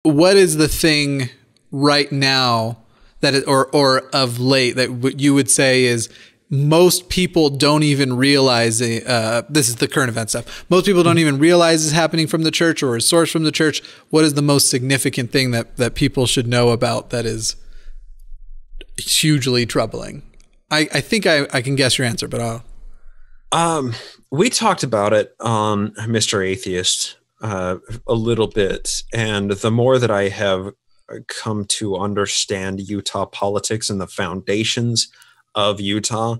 what is the thing right now or of late that you would say is most people don't even realize this is the current event stuff. Most people don't even realize is happening from the church or is sourced from the church. What is the most significant thing that people should know about that is hugely troubling? I think I can guess your answer, but we talked about it on Mr. Atheist a little bit, and the more that I have come to understand Utah politics and the foundations of Utah,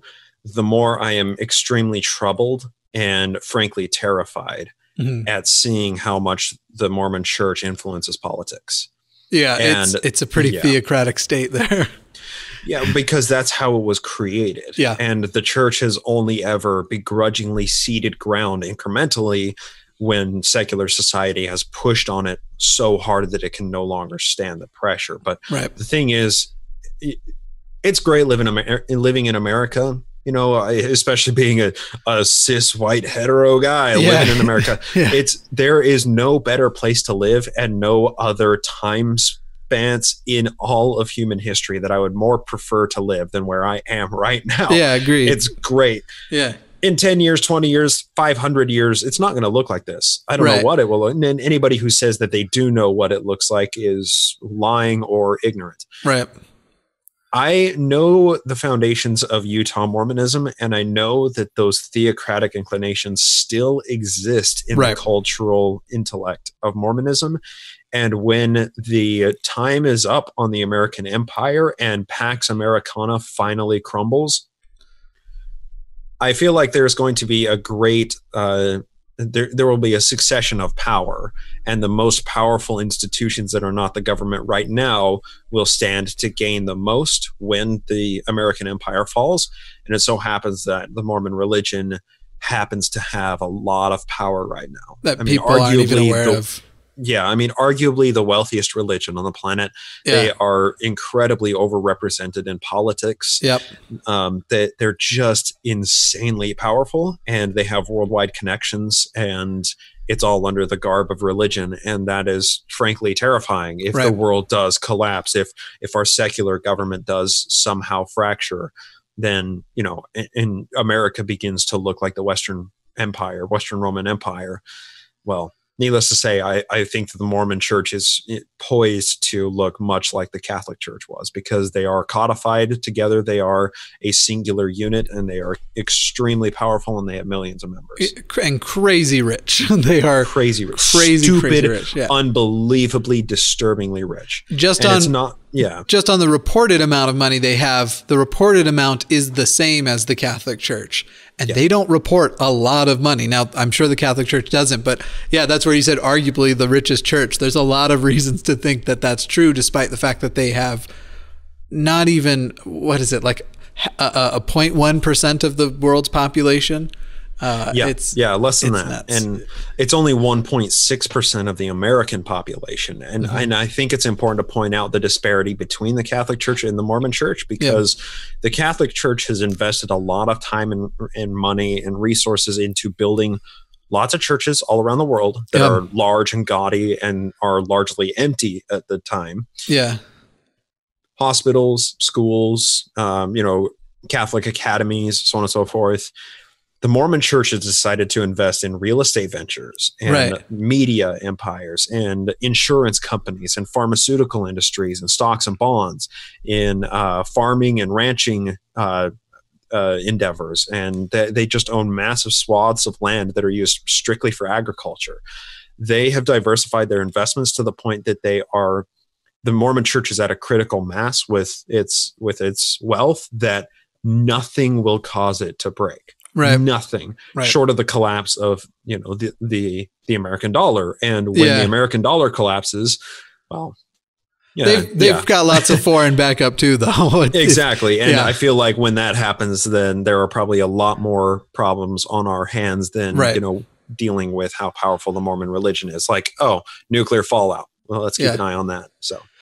the more I am extremely troubled and frankly terrified at seeing how much the Mormon church influences politics. Yeah, and it's a pretty theocratic state there. Yeah, because that's how it was created. Yeah. And the church has only ever begrudgingly ceded ground incrementally when secular society has pushed on it so hard that it can no longer stand the pressure. But the thing is, it's great living in America, you know, especially being a cis white hetero guy living in America. There is no better place to live and no other time spans in all of human history that I would more prefer to live than where I am right now. Yeah, agreed. It's great. Yeah. In 10 years, 20 years, 500 years, it's not going to look like this. I don't know what it will look. And anybody who says that they do know what it looks like is lying or ignorant. Right. I know the foundations of Utah Mormonism, and I know that those theocratic inclinations still exist in the cultural intellect of Mormonism. And when the time is up on the American Empire and Pax Americana finally crumbles, I feel like there's going to be a great, there will be a succession of power, and the most powerful institutions that are not the government right now will stand to gain the most when the American Empire falls. And it so happens that the Mormon religion happens to have a lot of power right now. That people aren't even aware of. Yeah, I mean, arguably the wealthiest religion on the planet. Yeah. They are incredibly overrepresented in politics. Yep. They're just insanely powerful, and they have worldwide connections, and it's all under the garb of religion. And that is frankly terrifying if the world does collapse, if our secular government does somehow fracture, then, you know, and America begins to look like the Western Empire, Western Roman Empire. Well, needless to say, I think that the Mormon church is poised to look much like the Catholic Church was, because they are codified together. They are a singular unit, and they are extremely powerful, and they have millions of members. And crazy rich. They are crazy rich. Stupid, crazy rich. Yeah. Unbelievably, disturbingly rich. Just on the reported amount of money they have, the reported amount is the same as the Catholic Church. And they don't report a lot of money. Now, I'm sure the Catholic Church doesn't, but yeah, that's where you said arguably the richest church. There's a lot of reasons to think that that's true, despite the fact that they have not even, what is it, like a 0.1% of the world's population. Less than that. Nuts. And it's only 1.6% of the American population. And, and I think it's important to point out the disparity between the Catholic Church and the Mormon Church, because the Catholic Church has invested a lot of time and money and resources into building lots of churches all around the world that are large and gaudy and are largely empty at the time. Yeah. Hospitals, schools, Catholic academies, so on and so forth. The Mormon Church has decided to invest in real estate ventures and media empires and insurance companies and pharmaceutical industries and stocks and bonds, in farming and ranching endeavors. And they just own massive swaths of land that are used strictly for agriculture. They have diversified their investments to the point that the Mormon Church is at a critical mass with its wealth that nothing will cause it to break. Nothing short of the collapse of the American dollar. And when the American dollar collapses, well, they've got lots of foreign backup too, though. Exactly. And I feel like when that happens, then there are probably a lot more problems on our hands than dealing with how powerful the Mormon religion is. Like, nuclear fallout. Well, let's keep an eye on that. So